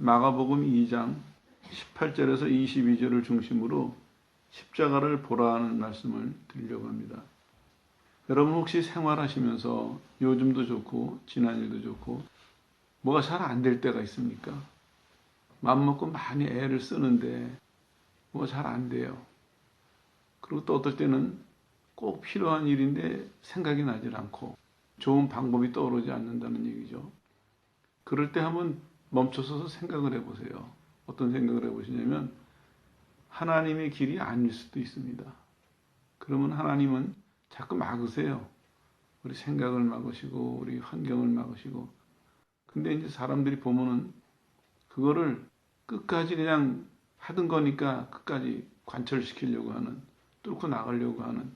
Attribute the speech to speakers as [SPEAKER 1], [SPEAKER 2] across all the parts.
[SPEAKER 1] 마가복음 2장 18절에서 22절을 중심으로 십자가를 보라는 말씀을 드리려고 합니다. 여러분 혹시 생활하시면서 요즘도 좋고 지난일도 좋고 뭐가 잘 안 될 때가 있습니까? 맘먹고 많이 애를 쓰는데 뭐가 잘 안 돼요. 그리고 또 어떨 때는 꼭 필요한 일인데 생각이 나질 않고 좋은 방법이 떠오르지 않는다는 얘기죠. 그럴 때 한번 멈춰서서 생각을 해보세요. 어떤 생각을 해보시냐면 하나님의 길이 아닐 수도 있습니다. 그러면 하나님은 자꾸 막으세요. 우리 생각을 막으시고 우리 환경을 막으시고. 근데 이제 사람들이 보면은 그거를 끝까지 그냥 하던 거니까 끝까지 관철시키려고 하는, 뚫고 나가려고 하는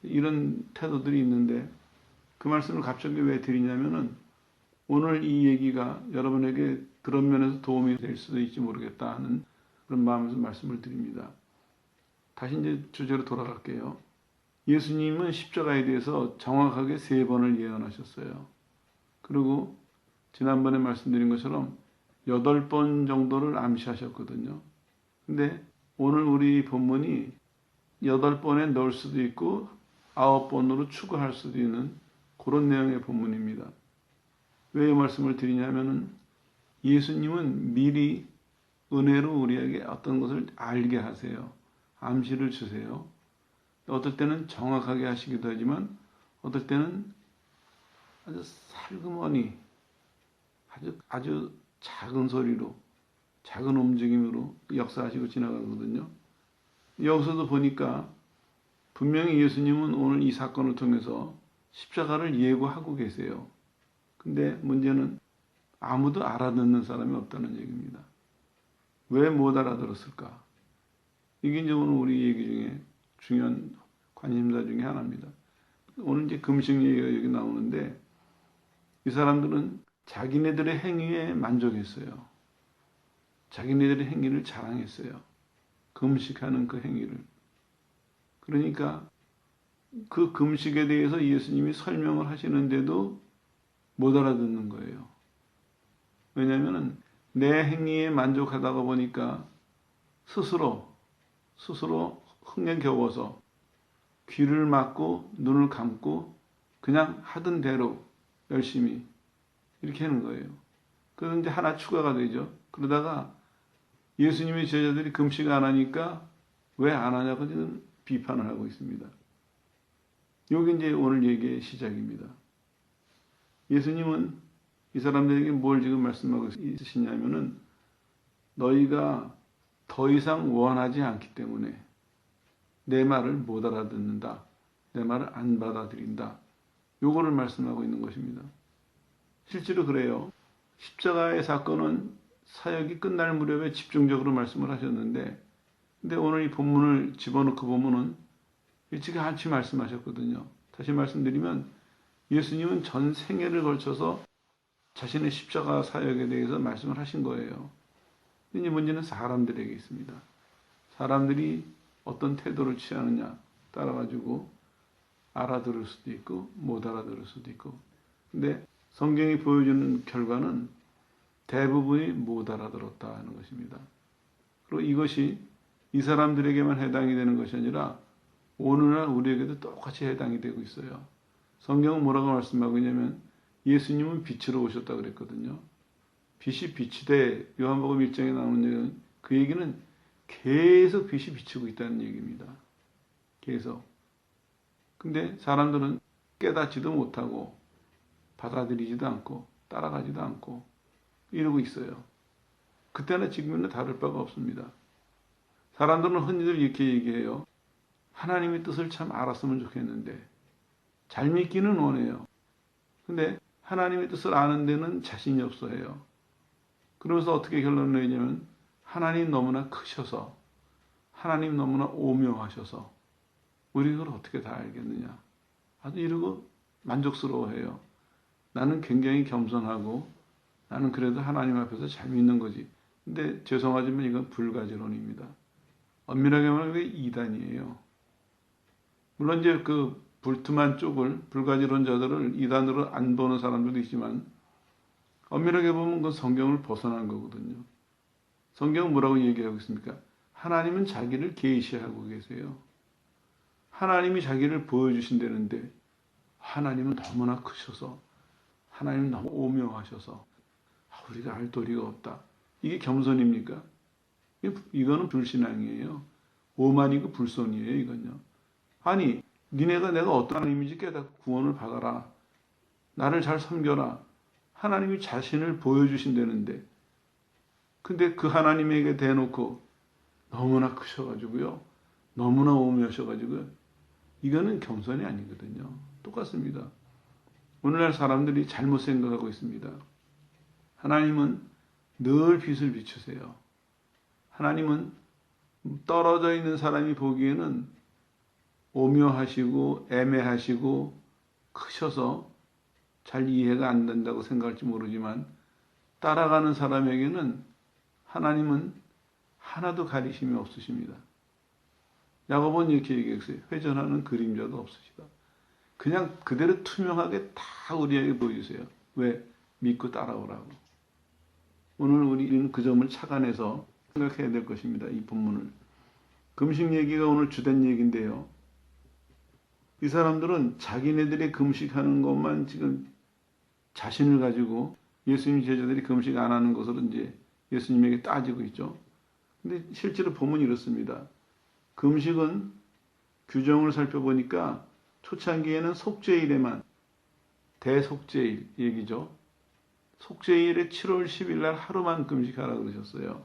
[SPEAKER 1] 이런 태도들이 있는데, 그 말씀을 갑자기 왜 드리냐면은 오늘 이 얘기가 여러분에게 그런 면에서 도움이 될 수도 있지 모르겠다 하는 그런 마음에서 말씀을 드립니다. 다시 이제 주제로 돌아갈게요. 예수님은 십자가에 대해서 정확하게 3번을 예언하셨어요. 그리고 지난번에 말씀드린 것처럼 8번 정도를 암시하셨거든요. 근데 오늘 우리 본문이 8번에 넣을 수도 있고 9번으로 추가할 수도 있는 그런 내용의 본문입니다. 왜 이 말씀을 드리냐면은 예수님은 미리 은혜로 우리에게 어떤 것을 알게 하세요. 암시를 주세요. 어떨 때는 정확하게 하시기도 하지만 어떨 때는 아주 살그머니 아주 작은 소리로 작은 움직임으로 역사하시고 지나가거든요. 여기서도 보니까 분명히 예수님은 오늘 이 사건을 통해서 십자가를 예고하고 계세요. 근데 문제는 아무도 알아듣는 사람이 없다는 얘기입니다. 왜 못 알아들었을까? 이게 이제 오늘 우리 얘기 중에 중요한 관심사 중에 하나입니다. 오늘 이제 금식 얘기가 여기 나오는데 이 사람들은 자기네들의 행위에 만족했어요. 자기네들의 행위를 자랑했어요. 금식하는 그 행위를. 그러니까 그 금식에 대해서 예수님이 설명을 하시는데도 못 알아듣는 거예요. 왜냐하면 내 행위에 만족하다가 보니까 스스로 흥에 겨워서 귀를 막고 눈을 감고 그냥 하던 대로 열심히 이렇게 하는 거예요. 그래서 이제 하나 추가가 되죠. 그러다가 예수님의 제자들이 금식 안 하니까 왜 안 하냐고 지금 비판을 하고 있습니다. 여기 이제 오늘 얘기의 시작입니다. 예수님은 이 사람들에게 뭘 지금 말씀하고 있으시냐면은 너희가 더 이상 원하지 않기 때문에 내 말을 못 알아듣는다. 내 말을 안 받아들인다. 요거를 말씀하고 있는 것입니다. 실제로 그래요. 십자가의 사건은 사역이 끝날 무렵에 집중적으로 말씀을 하셨는데 근데 오늘 이 본문을 집어넣고 보면은 일찌감치 말씀하셨거든요. 다시 말씀드리면 예수님은 전 생애를 걸쳐서 자신의 십자가 사역에 대해서 말씀을 하신 거예요. 이제 문제는 사람들에게 있습니다. 사람들이 어떤 태도를 취하느냐 따라가지고 알아들을 수도 있고 못 알아들을 수도 있고. 근데 성경이 보여주는 결과는 대부분이 못 알아들었다 하는 것입니다. 그리고 이것이 이 사람들에게만 해당이 되는 것이 아니라 오늘날 우리에게도 똑같이 해당이 되고 있어요. 성경은 뭐라고 말씀하고 있냐면 예수님은 빛으로 오셨다 그랬거든요. 빛이 비치되 요한복음 1장에 나오는 얘기는 그 얘기는 계속 빛이 비치고 있다는 얘기입니다. 계속. 근데 사람들은 깨닫지도 못하고 받아들이지도 않고 따라가지도 않고 이러고 있어요. 그때나 지금이나 다를 바가 없습니다. 사람들은 흔히들 이렇게 얘기해요. 하나님의 뜻을 참 알았으면 좋겠는데 잘 믿기는 원해요. 근데 하나님의 뜻을 아는 데는 자신이 없어 해요. 그러면서 어떻게 결론을 내냐면 하나님 너무나 크셔서 하나님 너무나 오묘하셔서 우리 그걸 어떻게 다 알겠느냐. 아주 이러고 만족스러워해요. 나는 굉장히 겸손하고 나는 그래도 하나님 앞에서 잘 믿는 거지. 근데 죄송하지만 이건 불가지론입니다. 엄밀하게 말하면 이게 이단이에요. 물론 이제 그 불투만 쪽을 불가지론자들을 이단으로 안 보는 사람들도 있지만 엄밀하게 보면 그 성경을 벗어난 거거든요. 성경은 뭐라고 얘기하고 있습니까? 하나님은 자기를 계시하고 계세요. 하나님이 자기를 보여주신다는데 하나님은 너무나 크셔서 하나님은 너무 오묘하셔서 우리가 알 도리가 없다. 이게 겸손입니까? 이거는 불신앙이에요. 오만이고 불손이에요, 이건요. 아니, 니네가 내가 어떤 하나님인지 깨닫고 구원을 받아라. 나를 잘 섬겨라. 하나님이 자신을 보여주신다는데 근데 그 하나님에게 대놓고 너무나 크셔가지고요. 너무나 오묘하셔가지고요. 이거는 겸손이 아니거든요. 똑같습니다. 오늘날 사람들이 잘못 생각하고 있습니다. 하나님은 늘 빛을 비추세요. 하나님은 떨어져 있는 사람이 보기에는 오묘하시고 애매하시고 크셔서 잘 이해가 안 된다고 생각할지 모르지만 따라가는 사람에게는 하나님은 하나도 가리심이 없으십니다. 야고보는 이렇게 얘기했어요. 회전하는 그림자도 없으시다. 그냥 그대로 투명하게 다 우리에게 보여주세요. 왜? 믿고 따라오라고. 오늘 우리는 그 점을 착안해서 생각해야 될 것입니다. 이 본문을. 금식 얘기가 오늘 주된 얘기인데요. 이 사람들은 자기네들이 금식하는 것만 지금 자신을 가지고 예수님 제자들이 금식 안 하는 것으로 이제 예수님에게 따지고 있죠. 근데 실제로 보면 이렇습니다. 금식은 규정을 살펴보니까 초창기에는 속죄일에만 대속죄일 얘기죠. 속죄일에 7월 10일 날 하루만 금식하라 그러셨어요.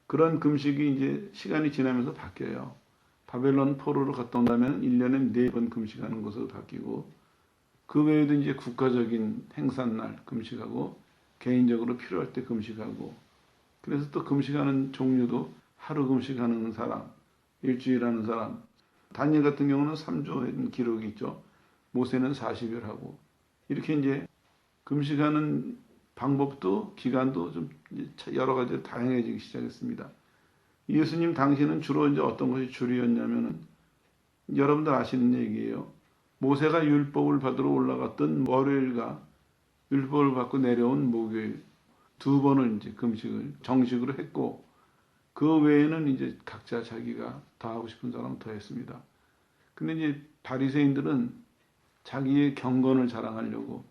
[SPEAKER 1] 그런 금식이 이제 시간이 지나면서 바뀌어요. 바벨론 포로로 갔다 온다면 1년에 4번 금식하는 것으로 바뀌고 그 외에도 이제 국가적인 행사날 금식하고 개인적으로 필요할 때 금식하고 그래서 또 금식하는 종류도 하루 금식하는 사람, 일주일 하는 사람 다니엘 같은 경우는 3조 기록이 있죠. 모세는 40일 하고 이렇게 이제 금식하는 방법도 기간도 좀 여러 가지로 다양해지기 시작했습니다. 예수님 당시는 주로 이제 어떤 것이 주류였냐면은 여러분들 아시는 얘기예요. 모세가 율법을 받으러 올라갔던 월요일과 율법을 받고 내려온 목요일 2번을 이제 금식을 정식으로 했고 그 외에는 이제 각자 자기가 더 하고 싶은 사람은 더 했습니다. 근데 이제 바리새인들은 자기의 경건을 자랑하려고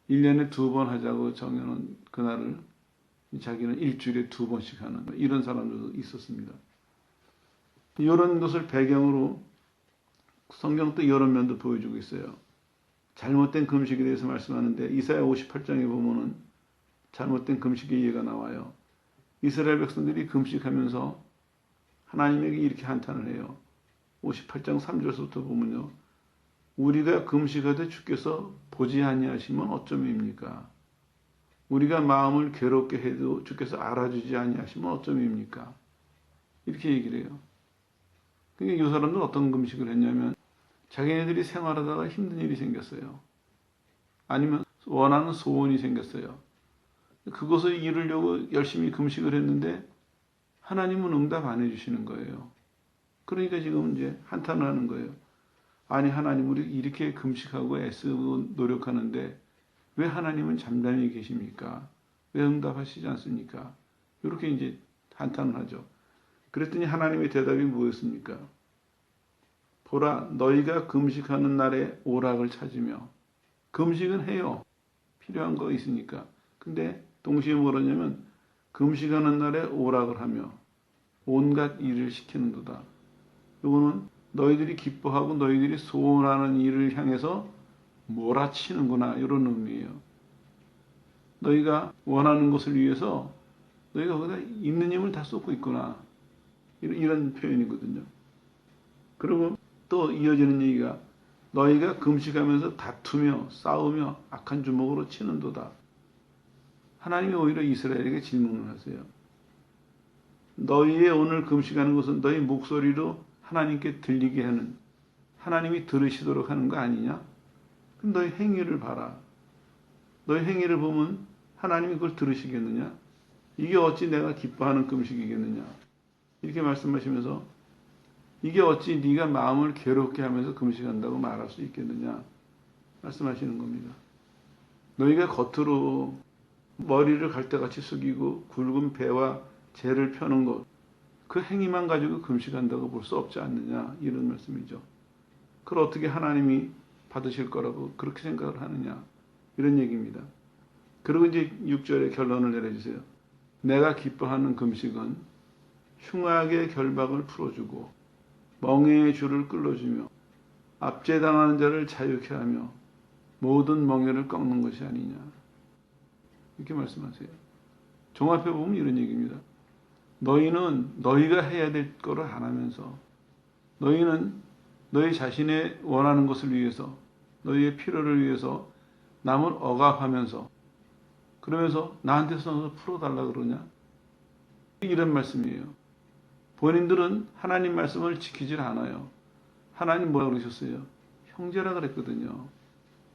[SPEAKER 1] 1년에 2번 하자고 정해놓은 그날을 자기는 일주일에 2번씩 하는 이런 사람들도 있었습니다. 이런 것을 배경으로 성경 또 이런 면도 보여주고 있어요. 잘못된 금식에 대해서 말씀하는데 이사야 58장에 보면은 잘못된 금식의 예가 나와요. 이스라엘 백성들이 금식하면서 하나님에게 이렇게 한탄을 해요. 58장 3절부터 보면요. 우리가 금식하되 주께서 보지 아니하시면 어쩌미입니까? 우리가 마음을 괴롭게 해도 주께서 알아주지 아니하시면 어쩌미입니까? 이렇게 얘기를 해요. 그러니까 이 사람들은 어떤 금식을 했냐면 자기네들이 생활하다가 힘든 일이 생겼어요. 아니면 원하는 소원이 생겼어요. 그것을 이루려고 열심히 금식을 했는데 하나님은 응답 안 해주시는 거예요. 그러니까 지금 이제 한탄을 하는 거예요. 아니 하나님 우리 이렇게 금식하고 애쓰고 노력하는데 왜 하나님은 잠잠히 계십니까? 왜 응답하시지 않습니까? 이렇게 이제 한탄을 하죠. 그랬더니 하나님의 대답이 뭐였습니까? 보라 너희가 금식하는 날에 오락을 찾으며 금식은 해요. 필요한 거 있으니까. 근데 동시에 뭐라냐면 금식하는 날에 오락을 하며 온갖 일을 시키는도다. 이거는 너희들이 기뻐하고 너희들이 소원하는 일을 향해서 몰아치는구나 이런 의미예요. 너희가 원하는 것을 위해서 너희가 거기다 있는 힘을 다 쏟고 있구나 이런 표현이거든요. 그리고 또 이어지는 얘기가 너희가 금식하면서 다투며 싸우며 악한 주먹으로 치는도다. 하나님이 오히려 이스라엘에게 질문을 하세요. 너희의 오늘 금식하는 것은 너희 목소리로 하나님께 들리게 하는 하나님이 들으시도록 하는 거 아니냐? 그럼 너희 행위를 봐라. 너희 행위를 보면 하나님이 그걸 들으시겠느냐? 이게 어찌 내가 기뻐하는 금식이겠느냐? 이렇게 말씀하시면서 이게 어찌 네가 마음을 괴롭게 하면서 금식한다고 말할 수 있겠느냐? 말씀하시는 겁니다. 너희가 겉으로 머리를 갈대같이 숙이고 굵은 배와 재를 펴는 것, 그 행위만 가지고 금식한다고 볼 수 없지 않느냐, 이런 말씀이죠. 그걸 어떻게 하나님이 받으실 거라고 그렇게 생각을 하느냐, 이런 얘기입니다. 그리고 이제 6절에 결론을 내려주세요. 내가 기뻐하는 금식은 흉악의 결박을 풀어주고 멍에의 줄을 끌어주며 압제당하는 자를 자유케 하며 모든 멍에를 꺾는 것이 아니냐, 이렇게 말씀하세요. 종합해 보면 이런 얘기입니다. 너희는 너희가 해야 될 거를 안 하면서, 너희는 너희 자신의 원하는 것을 위해서, 너희의 필요를 위해서 남을 억압하면서, 그러면서 나한테서 풀어달라 그러냐, 이런 말씀이에요. 본인들은 하나님 말씀을 지키질 않아요. 하나님 뭐라고 그러셨어요? 형제라 그랬거든요.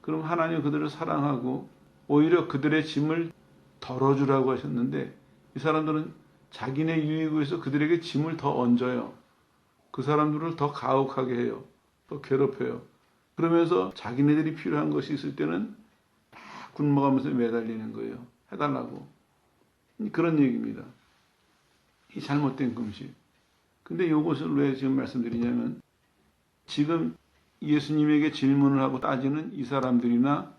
[SPEAKER 1] 그럼 하나님 그들을 사랑하고 오히려 그들의 짐을 덜어주라고 하셨는데, 이 사람들은 자기네 유익을 위해서 그들에게 짐을 더 얹어요. 그 사람들을 더 가혹하게 해요. 더 괴롭혀요. 그러면서 자기네들이 필요한 것이 있을 때는 막 굶어가면서 매달리는 거예요. 해달라고. 그런 얘기입니다. 이 잘못된 금식. 근데 이것을 왜 지금 말씀드리냐면, 지금 예수님에게 질문을 하고 따지는 이 사람들이나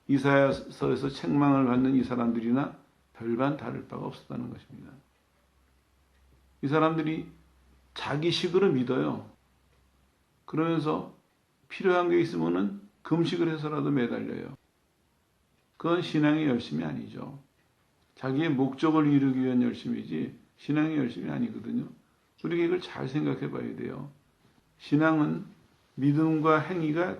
[SPEAKER 1] 이사야서에서 책망을 받는 이 사람들이나 별반 다를 바가 없었다는 것입니다. 이 사람들이 자기 식으로 믿어요. 그러면서 필요한 게 있으면은 금식을 해서라도 매달려요. 그건 신앙의 열심이 아니죠. 자기의 목적을 이루기 위한 열심이지 신앙의 열심이 아니거든요. 우리가 이걸 잘 생각해 봐야 돼요. 신앙은 믿음과 행위가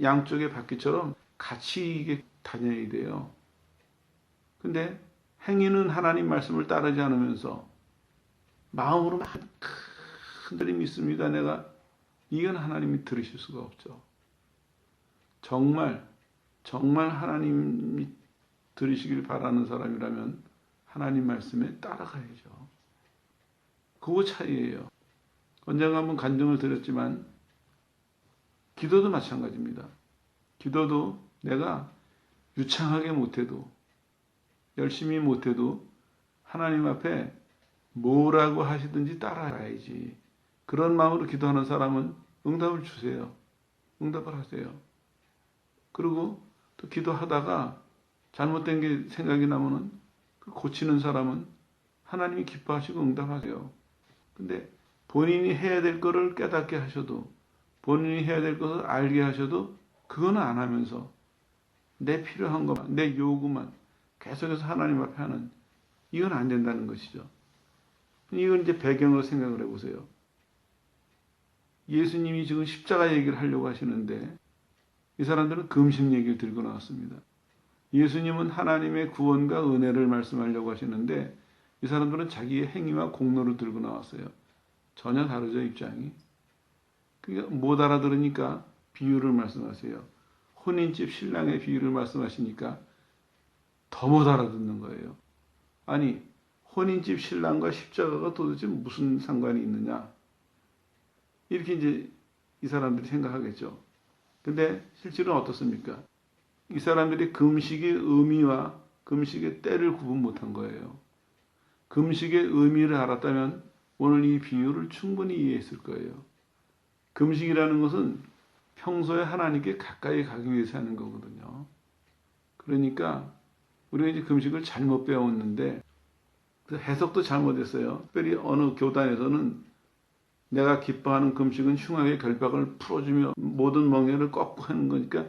[SPEAKER 1] 양쪽의 바퀴처럼 같이 이게 다녀야 돼요. 근데 행위는 하나님 말씀을 따르지 않으면서 마음으로 막 흔들리 믿습니다, 내가. 이건 하나님이 들으실 수가 없죠. 정말 하나님이 들으시길 바라는 사람이라면 하나님 말씀에 따라가야죠. 그거 차이예요. 언젠가 한번 간증을 드렸지만 기도도 마찬가지입니다. 기도도 내가 유창하게 못해도, 열심히 못해도 하나님 앞에 뭐라고 하시든지 따라가야지. 그런 마음으로 기도하는 사람은 응답을 주세요. 응답을 하세요. 그리고 또 기도하다가 잘못된 게 생각이 나면은 그 고치는 사람은 하나님이 기뻐하시고 응답하세요. 근데 본인이 해야 될 거를 깨닫게 하셔도, 본인이 해야 될 것을 알게 하셔도 그거는 안 하면서 내 필요한 것만, 내 요구만 계속해서 하나님 앞에 하는, 이건 안 된다는 것이죠. 이건 이제 배경으로 생각을 해보세요. 예수님이 지금 십자가 얘기를 하려고 하시는데 이 사람들은 금식 얘기를 들고 나왔습니다. 예수님은 하나님의 구원과 은혜를 말씀하려고 하시는데 이 사람들은 자기의 행위와 공로를 들고 나왔어요. 전혀 다르죠, 입장이. 그러니까 못 알아들으니까 비유를 말씀하세요. 혼인집 신랑의 비유를 말씀하시니까 더 못 알아듣는 거예요. 아니, 혼인집 신랑과 십자가가 도대체 무슨 상관이 있느냐, 이렇게 이제 이 사람들이 생각하겠죠. 근데 실제로는 어떻습니까? 이 사람들이 금식의 의미와 금식의 때를 구분 못한 거예요. 금식의 의미를 알았다면 오늘 이 비유를 충분히 이해했을 거예요. 금식이라는 것은 평소에 하나님께 가까이 가기 위해서 하는 거거든요. 그러니까 우리가 이제 금식을 잘못 배웠는데 해석도 잘못했어요. 특별히 어느 교단에서는 내가 기뻐하는 금식은 흉악의 결박을 풀어주며 모든 멍에를 꺾고 하는 거니까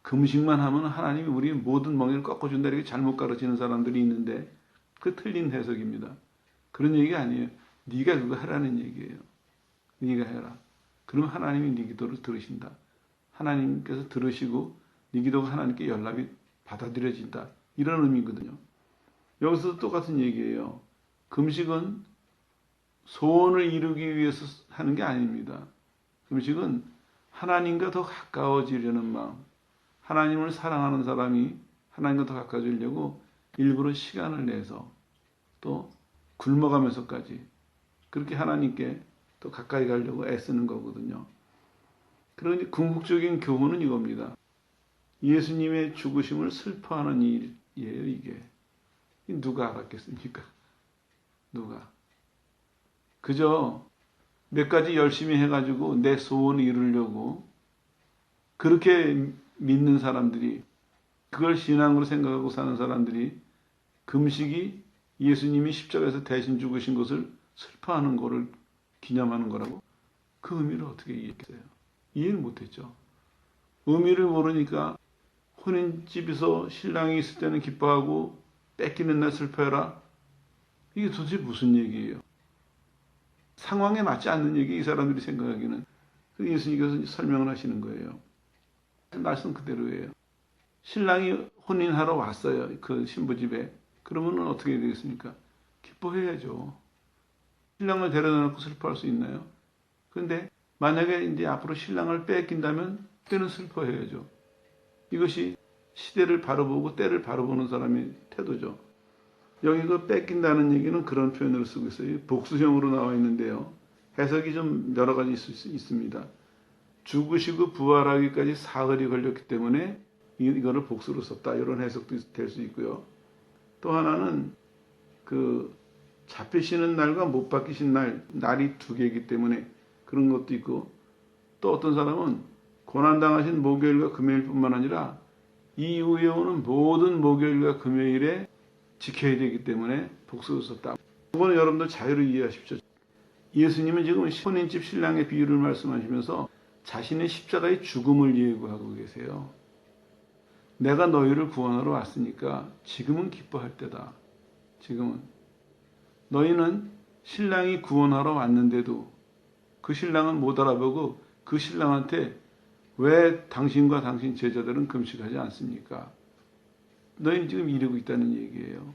[SPEAKER 1] 금식만 하면 하나님이 우리 모든 멍에를 꺾어준다, 이렇게 잘못 가르치는 사람들이 있는데 그 틀린 해석입니다. 그런 얘기가 아니에요. 네가 그거 하라는 얘기예요. 네가 해라. 그러면 하나님이 네 기도를 들으신다. 하나님께서 들으시고 네 기도가 하나님께 연락이 받아들여진다. 이런 의미거든요. 여기서도 똑같은 얘기예요. 금식은 소원을 이루기 위해서 하는 게 아닙니다. 금식은 하나님과 더 가까워지려는 마음, 하나님을 사랑하는 사람이 하나님과 더 가까워지려고 일부러 시간을 내서 또 굶어가면서까지 그렇게 하나님께 더 가까이 가려고 애쓰는 거거든요. 그러니 궁극적인 교훈은 이겁니다. 예수님의 죽으심을 슬퍼하는 일이에요, 이게. 누가 알았겠습니까? 누가? 그저 몇 가지 열심히 해가지고 내 소원을 이루려고 그렇게 믿는 사람들이, 그걸 신앙으로 생각하고 사는 사람들이 금식이 예수님이 십자가에서 대신 죽으신 것을 슬퍼하는 것을 기념하는 거라고 그 의미를 어떻게 이해했겠어요? 이해를 못했죠. 의미를 모르니까 혼인집에서 신랑이 있을 때는 기뻐하고 뺏기는 날 슬퍼해라. 이게 도대체 무슨 얘기예요? 상황에 맞지 않는 얘기, 이 사람들이 생각하기는. 예수님께서 설명을 하시는 거예요. 말씀 그대로예요. 신랑이 혼인하러 왔어요. 그 신부집에. 그러면 어떻게 되겠습니까? 기뻐해야죠. 신랑을 데려다 놓고 슬퍼할 수 있나요? 그런데 만약에 이제 앞으로 신랑을 뺏긴다면 그때는 슬퍼해야죠. 이것이 시대를 바로 보고 때를 바로 보는 사람의 태도죠. 여기 그 뺏긴다는 얘기는 그런 표현을 쓰고 있어요. 복수형으로 나와 있는데요. 해석이 좀 여러 가지 있습니다. 죽으시고 부활하기까지 사흘이 걸렸기 때문에 이거를 복수로 썼다. 이런 해석도 될 수 있고요. 또 하나는 그 잡히시는 날과 못 박히신 날이 두 개이기 때문에 그런 것도 있고, 또 어떤 사람은 고난당하신 목요일과 금요일뿐만 아니라 이후에 오는 모든 목요일과 금요일에 지켜야 되기 때문에 복수로 썼다. 이거는 여러분들 자유로 이해하십시오. 예수님은 지금 혼인집 신랑의 비유를 말씀하시면서 자신의 십자가의 죽음을 예고하고 계세요. 내가 너희를 구원하러 왔으니까 지금은 기뻐할 때다. 지금은. 너희는 신랑이 구원하러 왔는데도 그 신랑은 못 알아보고 그 신랑한테 왜 당신과 당신 제자들은 금식하지 않습니까? 너희는 지금 이러고 있다는 얘기예요.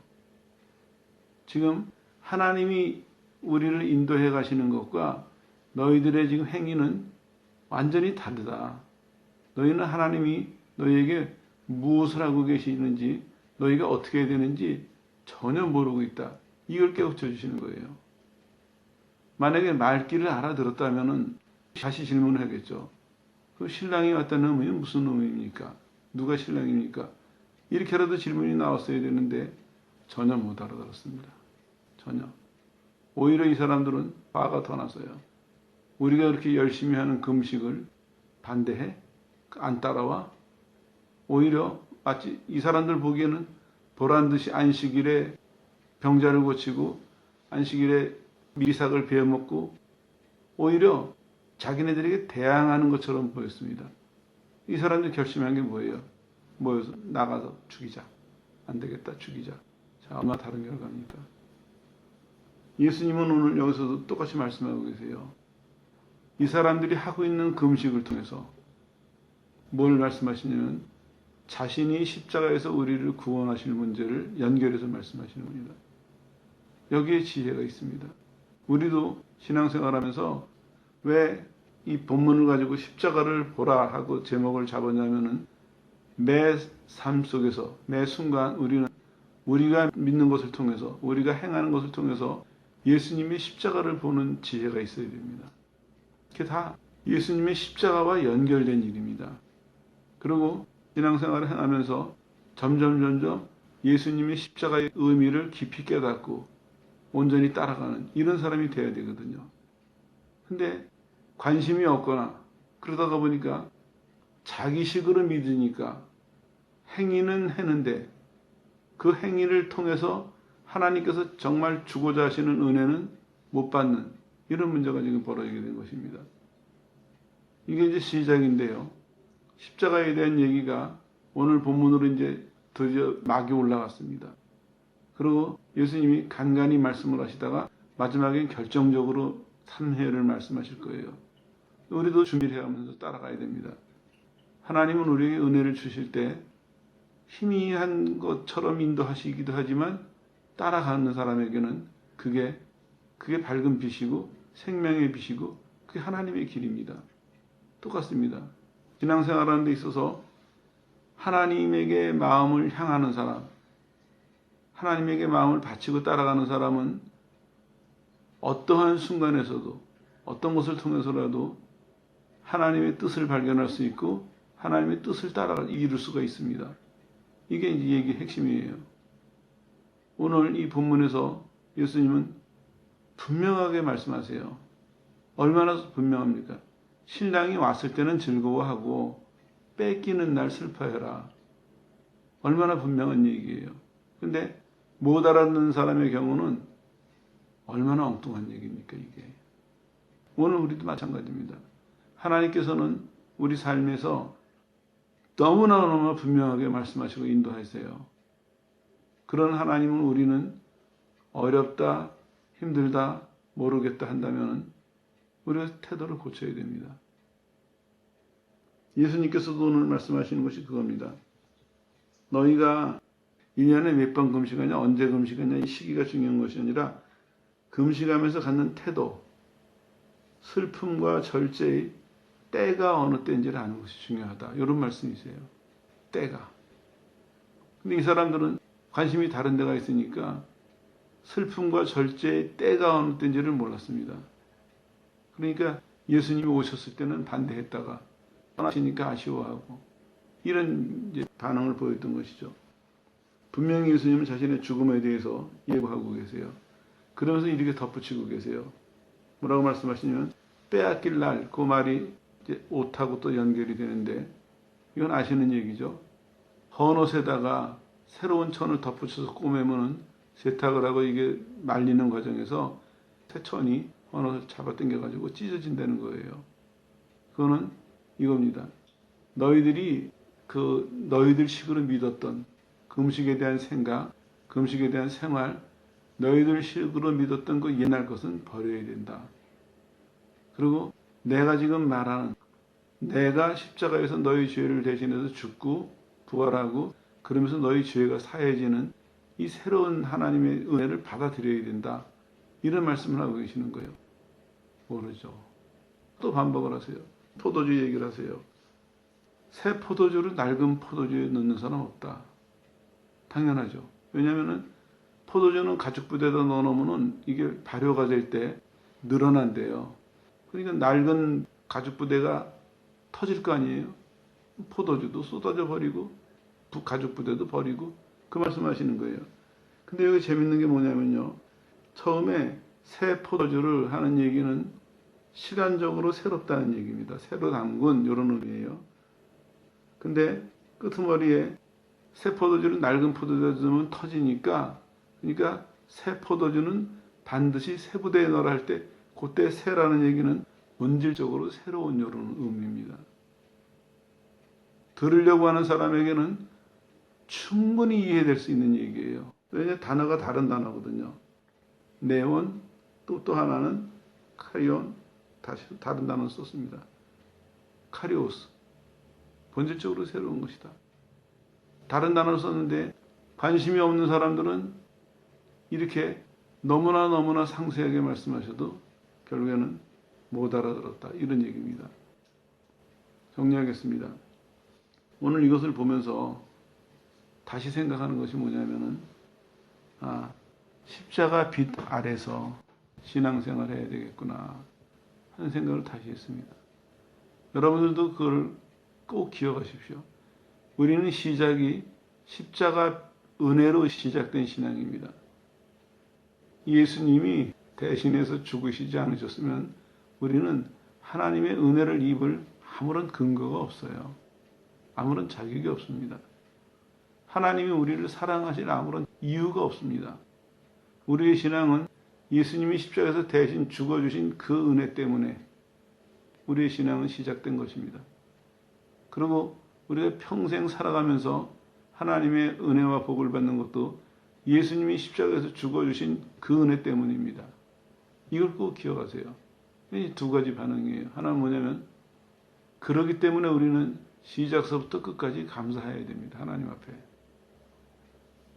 [SPEAKER 1] 지금 하나님이 우리를 인도해 가시는 것과 너희들의 지금 행위는 완전히 다르다. 너희는 하나님이 너희에게 무엇을 하고 계시는지, 너희가 어떻게 해야 되는지 전혀 모르고 있다. 이걸 깨우쳐 주시는 거예요. 만약에 말귀를 알아들었다면 다시 질문을 하겠죠. 그 신랑이 왔다는 의미는 무슨 의미입니까? 누가 신랑입니까? 이렇게라도 질문이 나왔어야 되는데 전혀 못 알아들었습니다. 전혀. 오히려 이 사람들은 화가 더 나서요. 우리가 그렇게 열심히 하는 금식을 반대해? 안 따라와? 오히려 마치 이 사람들 보기에는 보란듯이 안식일에 병자를 고치고 안식일에 미리삭을 베어먹고 오히려 자기네들에게 대항하는 것처럼 보였습니다. 이 사람들이 결심한 게 뭐예요? 모여서 나가서 죽이자. 안 되겠다, 죽이자. 자, 얼마나 다른 결과입니까? 예수님은 오늘 여기서도 똑같이 말씀하고 계세요. 이 사람들이 하고 있는 금식을 통해서 뭘 말씀하시냐면 자신이 십자가에서 우리를 구원하실 문제를 연결해서 말씀하시는 겁니다. 여기에 지혜가 있습니다. 우리도 신앙생활하면서 왜 이 본문을 가지고 십자가를 보라 하고 제목을 잡았냐면은 매 삶 속에서 매 순간 우리는 우리가 믿는 것을 통해서 우리가 행하는 것을 통해서 예수님의 십자가를 보는 지혜가 있어야 됩니다. 그게 다 예수님의 십자가와 연결된 일입니다. 그리고 신앙생활을 행하면서 점점 예수님의 십자가의 의미를 깊이 깨닫고 온전히 따라가는 이런 사람이 돼야 되거든요. 근데 관심이 없거나 그러다가 보니까 자기식으로 믿으니까 행위는 했는데 그 행위를 통해서 하나님께서 정말 주고자 하시는 은혜는 못 받는 이런 문제가 지금 벌어지게 된 것입니다. 이게 이제 시작인데요. 십자가에 대한 얘기가 오늘 본문으로 이제 드디어 막이 올라갔습니다. 그리고 예수님이 간간히 말씀을 하시다가 마지막엔 결정적으로 3회를 말씀하실 거예요. 우리도 준비를 해가면서 따라가야 됩니다. 하나님은 우리에게 은혜를 주실 때 희미한 것처럼 인도하시기도 하지만 따라가는 사람에게는 그게 밝은 빛이고 생명의 빛이고 그게 하나님의 길입니다. 똑같습니다. 신앙생활하는 데 있어서 하나님에게 마음을 향하는 사람, 하나님에게 마음을 바치고 따라가는 사람은 어떠한 순간에서도 어떤 것을 통해서라도 하나님의 뜻을 발견할 수 있고 하나님의 뜻을 따라 이룰 수가 있습니다. 이게 이제 얘기의 핵심이에요. 오늘 이 본문에서 예수님은 분명하게 말씀하세요. 얼마나 분명합니까? 신랑이 왔을 때는 즐거워하고 뺏기는 날 슬퍼해라. 얼마나 분명한 얘기예요. 근데 못 알아듣는 사람의 경우는 얼마나 엉뚱한 얘기입니까, 이게. 오늘 우리도 마찬가지입니다. 하나님께서는 우리 삶에서 너무나 분명하게 말씀하시고 인도하세요. 그런 하나님은 우리는 어렵다, 힘들다, 모르겠다 한다면 우리가 태도를 고쳐야 됩니다. 예수님께서도 오늘 말씀하시는 것이 그겁니다. 너희가 1년에 몇 번 금식하냐, 언제 금식하냐, 이 시기가 중요한 것이 아니라 금식하면서 갖는 태도, 슬픔과 절제의 때가 어느 때인지를 아는 것이 중요하다. 이런 말씀이세요. 때가. 근데 이 사람들은 관심이 다른 데가 있으니까 슬픔과 절제의 때가 어느 때인지를 몰랐습니다. 그러니까 예수님이 오셨을 때는 반대했다가 떠나시니까 아쉬워하고 이런 이제 반응을 보였던 것이죠. 분명히 예수님은 자신의 죽음에 대해서 예고하고 계세요. 그러면서 이렇게 덧붙이고 계세요. 뭐라고 말씀하시냐면 빼앗길 날, 그 말이 이제 옷하고 또 연결이 되는데 이건 아시는 얘기죠. 헌 옷에다가 새로운 천을 덧붙여서 꼬매면은 세탁을 하고 이게 말리는 과정에서 새 천이 헌 옷을 잡아당겨가지고 찢어진다는 거예요. 그거는 이겁니다. 너희들이 너희들 식으로 믿었던 금식에 대한 생각, 금식에 대한 생활, 너희들 식으로 믿었던 그 옛날 것은 버려야 된다. 그리고 내가 지금 말하는 내가 십자가에서 너희 죄를 대신해서 죽고 부활하고 그러면서 너희 죄가 사해지는 이 새로운 하나님의 은혜를 받아들여야 된다. 이런 말씀을 하고 계시는 거예요. 모르죠. 또 반복을 하세요. 포도주 얘기를 하세요. 새 포도주를 낡은 포도주에 넣는 사람 없다. 당연하죠. 왜냐하면 포도주는 가죽 부대에다 넣어놓으면 이게 발효가 될 때 늘어난대요. 그러니까 낡은 가죽 부대가 터질 거 아니에요. 포도주도 쏟아져 버리고 가죽 부대도 버리고 그 말씀하시는 거예요. 근데 여기 재밌는 게 뭐냐면요. 처음에 새 포도주를 하는 얘기는 시간적으로 새롭다는 얘기입니다. 새로 담근 이런 의미예요. 근데 끄트머리에 새 포도주를 낡은 포도주에 넣으면 터지니까 그러니까 새 포도주는 반드시 새 부대에 넣으라 할 때 그때 새라는 얘기는 본질적으로 새로운 이런 의미입니다. 들으려고 하는 사람에게는 충분히 이해될 수 있는 얘기예요. 왜냐하면 단어가 다른 단어거든요. 네온 또 하나는 카리온 다시 다른 단어 썼습니다. 카리오스 본질적으로 새로운 것이다. 다른 단어를 썼는데 관심이 없는 사람들은 이렇게 너무나 상세하게 말씀하셔도 결국에는 못 알아들었다. 이런 얘기입니다. 정리하겠습니다. 오늘 이것을 보면서 다시 생각하는 것이 뭐냐면은 십자가 빛 아래서 신앙생활 해야 되겠구나 하는 생각을 다시 했습니다. 여러분들도 그걸 꼭 기억하십시오. 우리는 시작이 십자가 은혜로 시작된 신앙입니다. 예수님이 대신해서 죽으시지 않으셨으면 우리는 하나님의 은혜를 입을 아무런 근거가 없어요. 아무런 자격이 없습니다. 하나님이 우리를 사랑하실 아무런 이유가 없습니다. 우리의 신앙은 예수님이 십자가에서 대신 죽어주신 그 은혜 때문에 우리의 신앙은 시작된 것입니다. 그리고 우리가 평생 살아가면서 하나님의 은혜와 복을 받는 것도 예수님이 십자가에서 죽어주신 그 은혜 때문입니다. 이걸 꼭 기억하세요. 이 두 가지 반응이에요. 하나는 뭐냐면 그러기 때문에 우리는 시작서부터 끝까지 감사해야 됩니다. 하나님 앞에.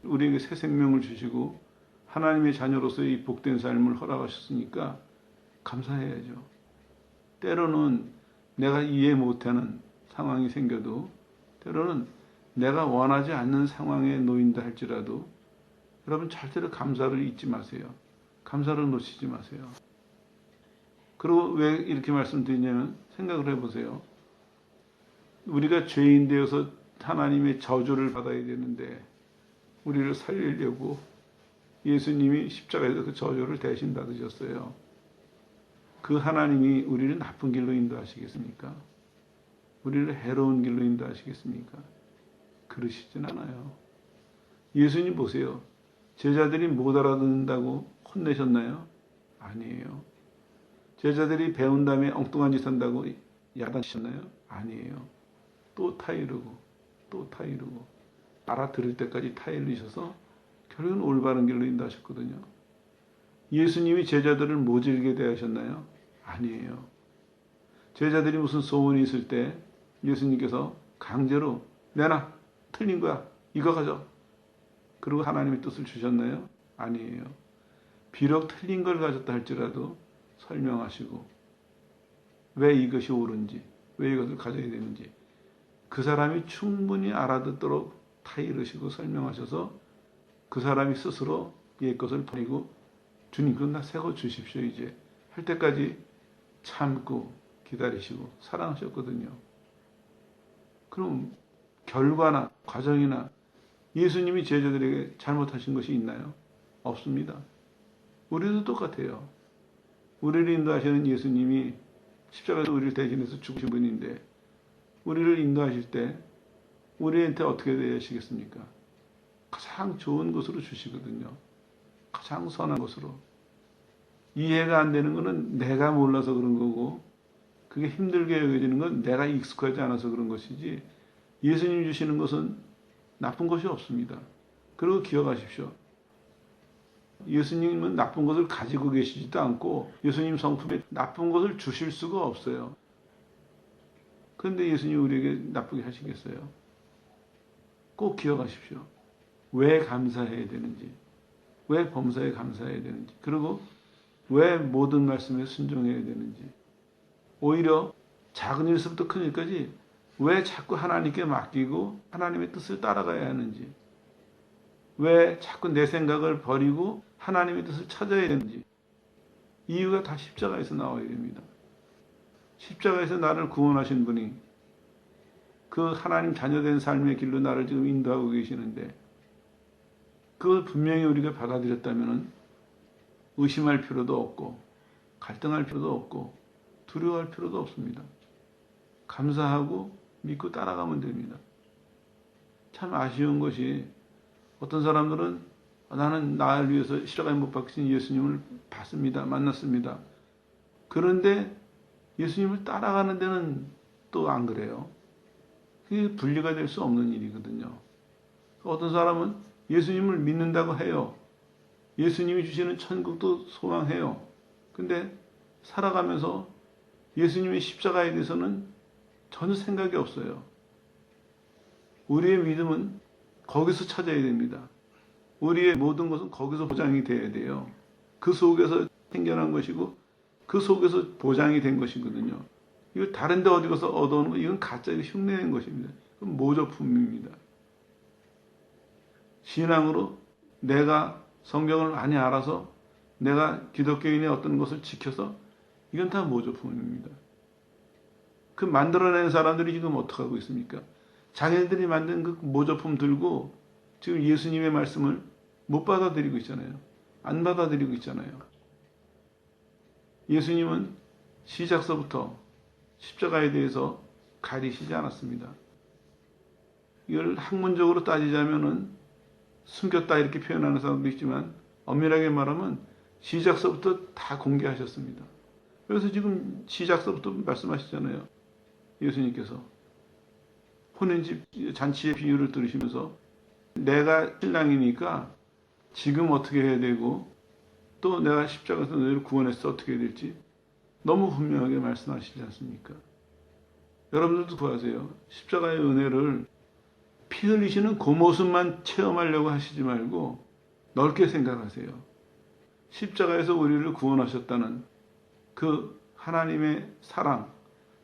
[SPEAKER 1] 우리에게 새 생명을 주시고 하나님의 자녀로서의 이 복된 삶을 허락하셨으니까 감사해야죠. 때로는 내가 이해 못하는 상황이 생겨도 때로는 내가 원하지 않는 상황에 놓인다 할지라도 여러분 절대로 감사를 잊지 마세요. 감사를 놓치지 마세요. 그리고 왜 이렇게 말씀드리냐면 생각을 해보세요. 우리가 죄인 되어서 하나님의 저주를 받아야 되는데 우리를 살리려고 예수님이 십자가에서 그 저주를 대신 받으셨어요. 그 하나님이 우리를 나쁜 길로 인도하시겠습니까? 우리를 해로운 길로 인도하시겠습니까? 그러시진 않아요. 예수님 보세요. 제자들이 못 알아듣는다고 혼내셨나요? 아니에요. 제자들이 배운 다음에 엉뚱한 짓 한다고 야단치셨나요? 아니에요. 또 타이르고 또 타이르고 알아들을 때까지 타이르셔서 결국은 올바른 길로 인도하셨거든요. 예수님이 제자들을 모질게 대하셨나요? 아니에요. 제자들이 무슨 소원이 있을 때 예수님께서 강제로 내놔, 틀린 거야, 이거 가져. 그리고 하나님의 뜻을 주셨나요? 아니에요. 비록 틀린 걸 가졌다 할지라도 설명하시고 왜 이것이 옳은지, 왜 이것을 가져야 되는지 그 사람이 충분히 알아듣도록 타이르시고 설명하셔서 그 사람이 스스로 옛 것을 버리고 주님 그건 나 새 거 주십시오 이제 할 때까지 참고 기다리시고 사랑하셨거든요. 그럼 결과나 과정이나 예수님이 제자들에게 잘못하신 것이 있나요? 없습니다. 우리도 똑같아요. 우리를 인도하시는 예수님이 십자가에서 우리를 대신해서 죽으신 분인데 우리를 인도하실 때 우리한테 어떻게 대하시겠습니까? 가장 좋은 것으로 주시거든요. 가장 선한 것으로. 이해가 안 되는 것은 내가 몰라서 그런 거고 그게 힘들게 여겨지는 건 내가 익숙하지 않아서 그런 것이지 예수님 주시는 것은 나쁜 것이 없습니다. 그리고 기억하십시오. 예수님은 나쁜 것을 가지고 계시지도 않고 예수님 성품에 나쁜 것을 주실 수가 없어요. 그런데 예수님이 우리에게 나쁘게 하시겠어요? 꼭 기억하십시오. 왜 감사해야 되는지, 왜 범사에 감사해야 되는지, 그리고 왜 모든 말씀에 순종해야 되는지, 오히려 작은 일서부터 큰 일까지 왜 자꾸 하나님께 맡기고 하나님의 뜻을 따라가야 하는지, 왜 자꾸 내 생각을 버리고 하나님의 뜻을 찾아야 되는지 이유가 다 십자가에서 나와야 됩니다. 십자가에서 나를 구원하신 분이 그 하나님 자녀된 삶의 길로 나를 지금 인도하고 계시는데 그걸 분명히 우리가 받아들였다면 의심할 필요도 없고 갈등할 필요도 없고 두려워할 필요도 없습니다. 감사하고 믿고 따라가면 됩니다. 참 아쉬운 것이 어떤 사람들은 나는 나를 위해서 십자가에 못 박히신 예수님을 봤습니다. 만났습니다. 그런데 예수님을 따라가는 데는 또 안 그래요. 그게 분리가 될 수 없는 일이거든요. 어떤 사람은 예수님을 믿는다고 해요. 예수님이 주시는 천국도 소망해요. 근데 살아가면서 예수님의 십자가에 대해서는 전혀 생각이 없어요. 우리의 믿음은 거기서 찾아야 됩니다. 우리의 모든 것은 거기서 보장이 돼야 돼요. 그 속에서 생겨난 것이고 그 속에서 보장이 된 것이거든요. 이걸 다른 데 어디 가서 얻어오는 거 이건 가짜 흉내낸 것입니다. 그건 모조품입니다. 신앙으로 내가 성경을 많이 알아서 내가 기독교인의 어떤 것을 지켜서 이건 다 모조품입니다. 그 만들어낸 사람들이 지금 어떻게 하고 있습니까? 자기네들이 만든 그 모조품 들고 지금 예수님의 말씀을 못 받아들이고 있잖아요. 안 받아들이고 있잖아요. 예수님은 시작서부터 십자가에 대해서 가리시지 않았습니다. 이걸 학문적으로 따지자면은 숨겼다 이렇게 표현하는 사람도 있지만 엄밀하게 말하면 시작서부터 다 공개하셨습니다. 그래서 지금 시작서부터 말씀하시잖아요. 예수님께서 혼인집 잔치의 비유를 들으시면서 내가 신랑이니까 지금 어떻게 해야 되고 또 내가 십자가에서 너희를 구원해서 어떻게 해야 될지 너무 분명하게 말씀하시지 않습니까? 여러분들도 구하세요. 십자가의 은혜를 피 흘리시는 그 모습만 체험하려고 하시지 말고 넓게 생각하세요. 십자가에서 우리를 구원하셨다는 그 하나님의 사랑,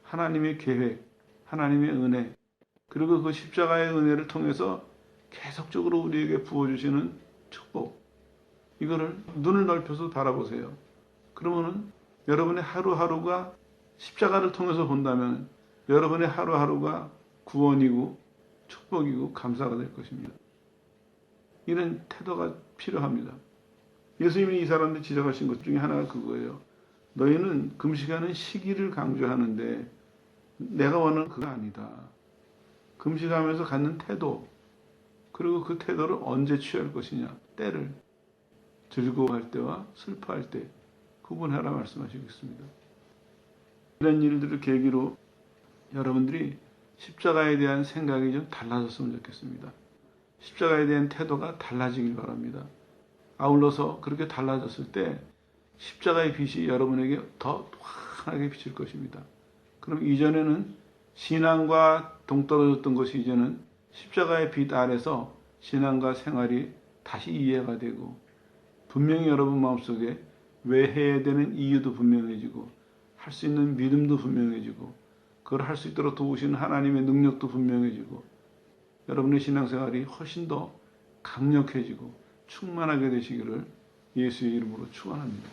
[SPEAKER 1] 하나님의 계획, 하나님의 은혜, 그리고 그 십자가의 은혜를 통해서 계속적으로 우리에게 부어주시는 축복, 이거를 눈을 넓혀서 바라보세요. 그러면은 여러분의 하루하루가 십자가를 통해서 본다면 여러분의 하루하루가 구원이고 축복이고 감사가 될 것입니다. 이런 태도가 필요합니다. 예수님이 이 사람들 지적하신 것 중에 하나가 그거예요. 너희는 금식하는 시기를 강조하는데 내가 원하는 그거 아니다. 금식하면서 갖는 태도, 그리고 그 태도를 언제 취할 것이냐, 때를 즐거워할 때와 슬퍼할 때 구분하라 말씀하시고 있습니다. 이런 일들을 계기로 여러분들이 십자가에 대한 생각이 좀 달라졌으면 좋겠습니다. 십자가에 대한 태도가 달라지길 바랍니다. 아울러서 그렇게 달라졌을 때 십자가의 빛이 여러분에게 더 환하게 비칠 것입니다. 그럼 이전에는 신앙과 동떨어졌던 것이 이제는 십자가의 빛 아래서 신앙과 생활이 다시 이해가 되고, 분명히 여러분 마음속에 왜 해야 되는 이유도 분명해지고 할 수 있는 믿음도 분명해지고 그걸 할 수 있도록 도우시는 하나님의 능력도 분명해지고 여러분의 신앙생활이 훨씬 더 강력해지고 충만하게 되시기를 예수의 이름으로 축원합니다.